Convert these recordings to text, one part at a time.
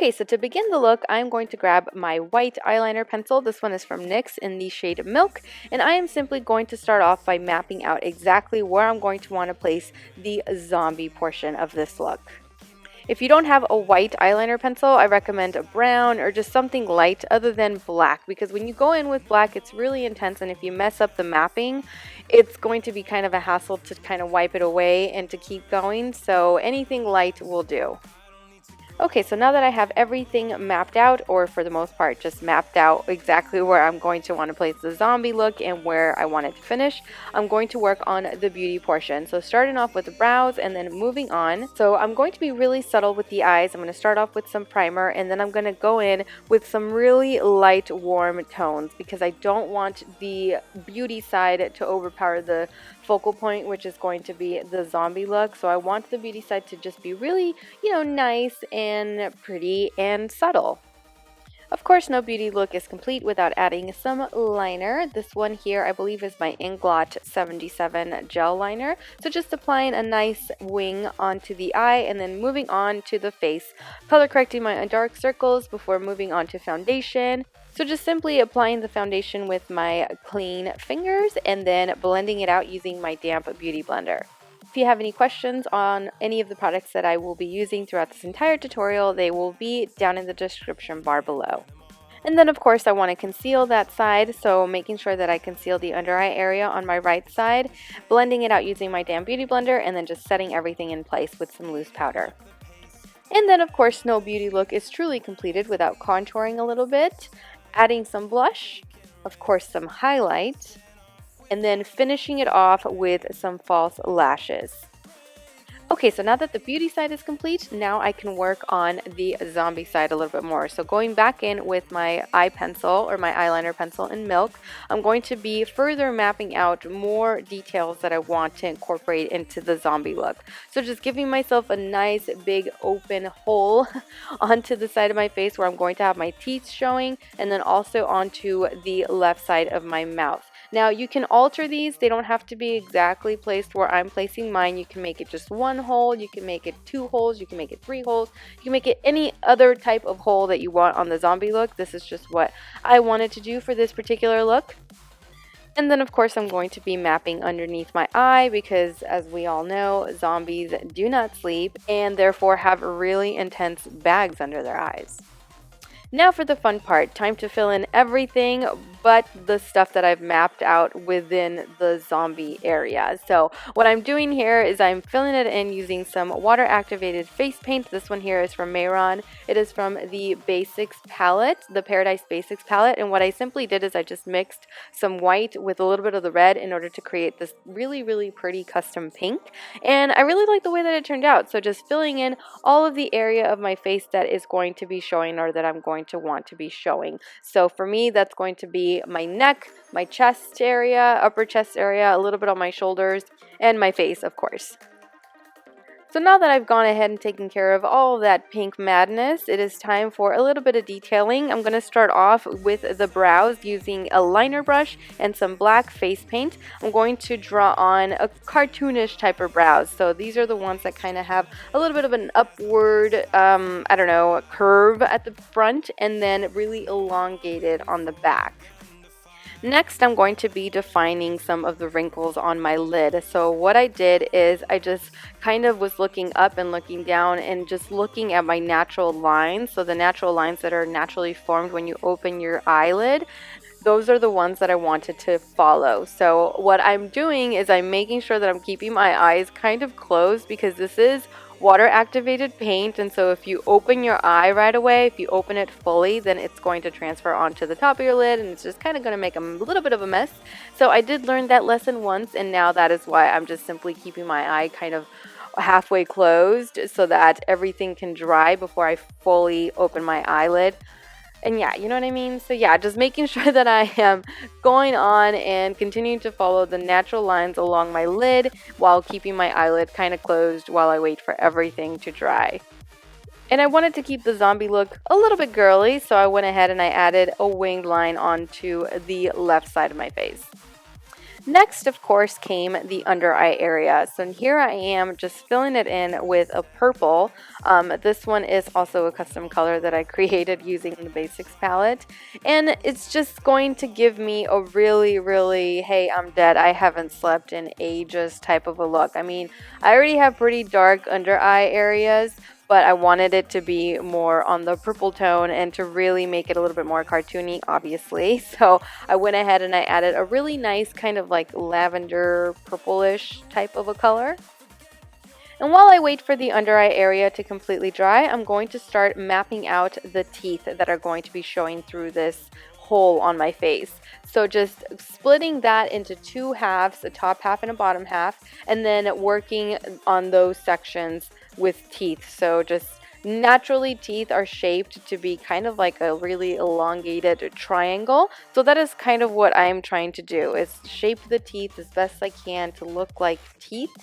Okay, so to begin the look, I'm going to grab my white eyeliner pencil. This one is from NYX in the shade Milk, and I am simply going to start off by mapping out exactly where I'm going to want to place the zombie portion of this look. If you don't have a white eyeliner pencil, I recommend a brown or just something light other than black, because when you go in with black, it's really intense, and if you mess up the mapping, it's going to be kind of a hassle to kind of wipe it away and to keep going, so anything light will do. Okay, so now that I have everything mapped out, or for the most part just mapped out exactly where I'm going to want to place the zombie look and where I want it to finish, I'm going to work on the beauty portion. So starting off with the brows and then moving on. So I'm going to be really subtle with the eyes. I'm going to start off with some primer, and then I'm going to go in with some really light warm tones because I don't want the beauty side to overpower the focal point, which is going to be the zombie look. So I want the beauty side to just be really, nice and pretty and subtle. Of course, no beauty look is complete without adding some liner. This one here, I believe, is my Inglot 77 gel liner. So just applying a nice wing onto the eye and then moving on to the face, color correcting my dark circles before moving on to foundation. So just simply applying the foundation with my clean fingers and then blending it out using my damp beauty blender. If you have any questions on any of the products that I will be using throughout this entire tutorial, they will be down in the description bar below. And then of course I want to conceal that side, so making sure that I conceal the under eye area on my right side, blending it out using my damp beauty blender, and then just setting everything in place with some loose powder. And then of course no beauty look is truly completed without contouring a little bit, adding some blush, of course some highlight, and then finishing it off with some false lashes. Okay, so now that the beauty side is complete, now I can work on the zombie side a little bit more. So going back in with my eye pencil or my eyeliner pencil in Milk, I'm going to be further mapping out more details that I want to incorporate into the zombie look. So just giving myself a nice big open hole onto the side of my face where I'm going to have my teeth showing, and then also onto the left side of my mouth. Now you can alter these, they don't have to be exactly placed where I'm placing mine. You can make it just one hole, you can make it 2 holes, you can make it 3 holes, you can make it any other type of hole that you want on the zombie look. This is just what I wanted to do for this particular look. And then of course I'm going to be mapping underneath my eye because, as we all know, zombies do not sleep and therefore have really intense bags under their eyes. Now for the fun part, time to fill in everything but the stuff that I've mapped out within the zombie area. So what I'm doing here is I'm filling it in using some water activated face paint. This one here is from Mayron. It is from the Basics palette, the Paradise Basics palette, and what I simply did is I just mixed some white with a little bit of the red in order to create this really pretty custom pink, and I really like the way that it turned out. So just filling in all of the area of my face that is going to be showing, or that I'm going to want to be showing. So for me, that's going to be my neck, my chest area, upper chest area, a little bit on my shoulders, and my face, of course. So now that I've gone ahead and taken care of all of that pink madness, it is time for a little bit of detailing. I'm going to start off with the brows using a liner brush and some black face paint. I'm going to draw on a cartoonish type of brows. So these are the ones that kind of have a little bit of an upward, curve at the front, and then really elongated on the back. Next, I'm going to be defining some of the wrinkles on my lid. So what I did is I just kind of was looking up and looking down and just looking at my natural lines. So the natural lines that are naturally formed when you open your eyelid, those are the ones that I wanted to follow. So what I'm doing is I'm making sure that I'm keeping my eyes kind of closed because this is water activated paint, and so if you open your eye right away, if you open it fully, then it's going to transfer onto the top of your lid and it's just kind of going to make a little bit of a mess. So I did learn that lesson once, and now that is why I'm just simply keeping my eye kind of halfway closed so that everything can dry before I fully open my eyelid. And yeah, you know what I mean? So yeah, just making sure that I am going on and continuing to follow the natural lines along my lid while keeping my eyelid kind of closed while I wait for everything to dry. And I wanted to keep the zombie look a little bit girly, so I went ahead and I added a winged line onto the left side of my face. Next, of course, came the under eye area. So here I am just filling it in with a purple. This one is also a custom color that I created using the Basics palette. And it's just going to give me a really, really, hey, I'm dead, I haven't slept in ages type of a look. I mean, I already have pretty dark under eye areas, but I wanted it to be more on the purple tone and to really make it a little bit more cartoony, obviously. So I went ahead and I added a really nice kind of like lavender purplish type of a color. And while I wait for the under eye area to completely dry, I'm going to start mapping out the teeth that are going to be showing through this hole on my face. So just splitting that into two halves, a top half and a bottom half, and then working on those sections with teeth. So just naturally, teeth are shaped to be kind of like a really elongated triangle. So that is kind of what I'm trying to do, is shape the teeth as best I can to look like teeth,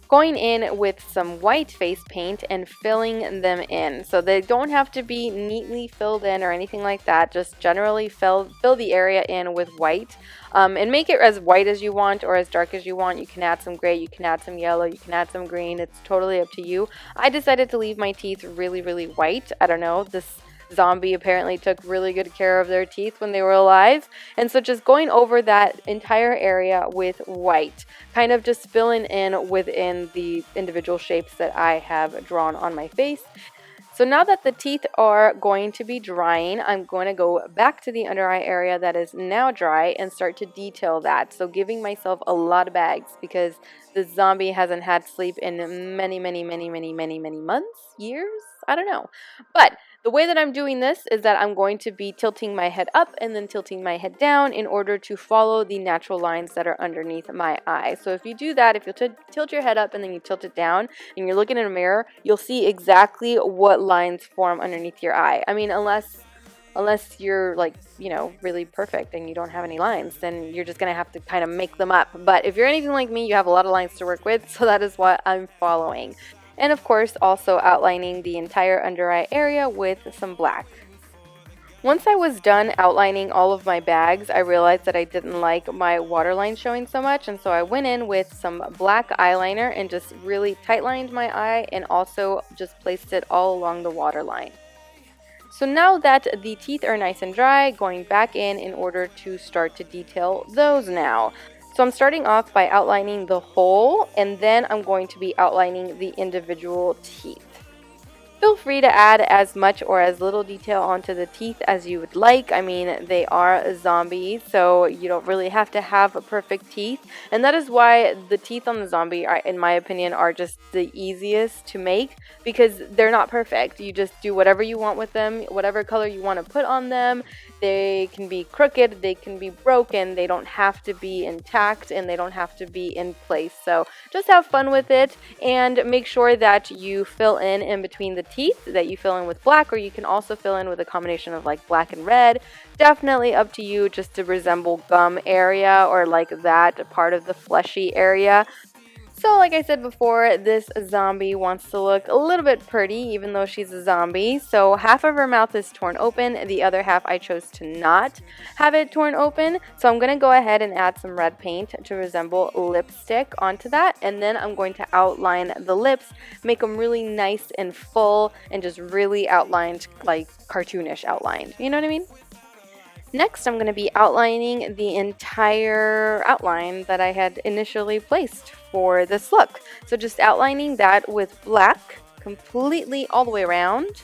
going in with some white face paint and filling them in. So they don't have to be neatly filled in or anything like that. Just generally fill the area in with white, and make it as white as you want or as dark as you want. You can add some gray, you can add some yellow, you can add some green. It's totally up to you. I decided to leave my teeth really, really white. I don't know, this zombie apparently took really good care of their teeth when they were alive. And so just going over that entire area with white, kind of just filling in within the individual shapes that I have drawn on my face. So now that the teeth are going to be drying, I'm going to go back to the under eye area that is now dry and start to detail that. So giving myself a lot of bags because the zombie hasn't had sleep in many, many, many, many, many, many months, years? I don't know. But the way that I'm doing this is that I'm going to be tilting my head up and then tilting my head down in order to follow the natural lines that are underneath my eye. So if you do that, if you tilt your head up and then you tilt it down and you're looking in a mirror, you'll see exactly what lines form underneath your eye. I mean, unless you're like, really perfect and you don't have any lines, then you're just going to have to kind of make them up. But if you're anything like me, you have a lot of lines to work with, so that is what I'm following. And of course, also outlining the entire under eye area with some black. Once I was done outlining all of my bags, I realized that I didn't like my waterline showing so much, and so I went in with some black eyeliner and just really tightlined my eye and also just placed it all along the waterline. So now that the teeth are nice and dry, going back in order to start to detail those now. So I'm starting off by outlining the hole, and then I'm going to be outlining the individual teeth. Feel free to add as much or as little detail onto the teeth as you would like. I mean, they are zombies, so you don't really have to have perfect teeth. And that is why the teeth on the zombie, in my opinion, are just the easiest to make because they're not perfect. You just do whatever you want with them, whatever color you want to put on them. They can be crooked, they can be broken, they don't have to be intact, and they don't have to be in place. So just have fun with it and make sure that you fill in between the teeth, that you fill in with black, or you can also fill in with a combination of like black and red. Definitely up to you, just to resemble gum area or like that part of the fleshy area. So like I said before, this zombie wants to look a little bit pretty even though she's a zombie. So half of her mouth is torn open, the other half I chose to not have it torn open. So I'm going to go ahead and add some red paint to resemble lipstick onto that. And then I'm going to outline the lips, make them really nice and full and just really outlined, like cartoonish outlined. You know what I mean? Next, I'm going to be outlining the entire outline that I had initially placed for this look. So just outlining that with black completely all the way around.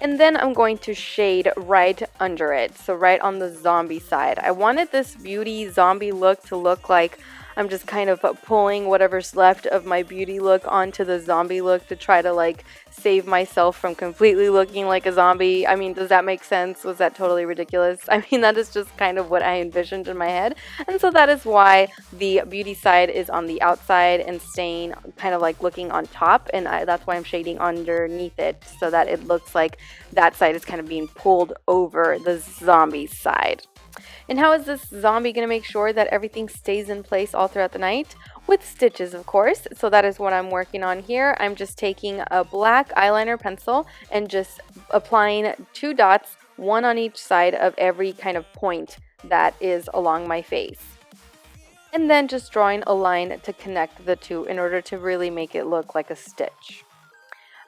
And then I'm going to shade right under it, so right on the zombie side. I wanted this beauty zombie look to look like I'm just kind of pulling whatever's left of my beauty look onto the zombie look to try to like save myself from completely looking like a zombie. I mean, does that make sense? Was that totally ridiculous? I mean, that is just kind of what I envisioned in my head. And so that is why the beauty side is on the outside and staying kind of like looking on top. And that's why I'm shading underneath it so that it looks like that side is kind of being pulled over the zombie side. And how is this zombie going to make sure that everything stays in place all throughout the night? With stitches, of course. So that is what I'm working on here. I'm just taking a black eyeliner pencil and just applying 2 dots, one on each side of every kind of point that is along my face. and then just drawing a line to connect the two in order to really make it look like a stitch.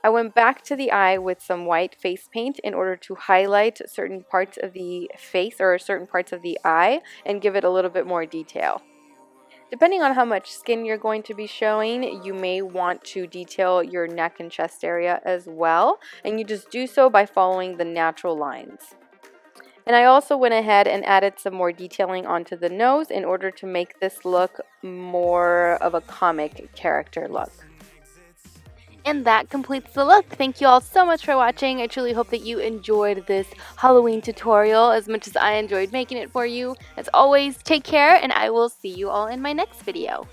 I went back to the eye with some white face paint in order to highlight certain parts of the face or certain parts of the eye and give it a little bit more detail. Depending on how much skin you're going to be showing, you may want to detail your neck and chest area as well, and you just do so by following the natural lines. And I also went ahead and added some more detailing onto the nose in order to make this look more of a comic character look. And that completes the look. Thank you all so much for watching. I truly hope that you enjoyed this Halloween tutorial as much as I enjoyed making it for you. As always, take care, and I will see you all in my next video.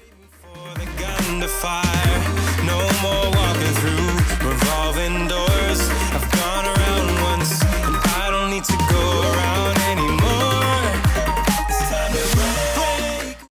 No more walking through revolving doors. I've gone around once, and I don't need to go around.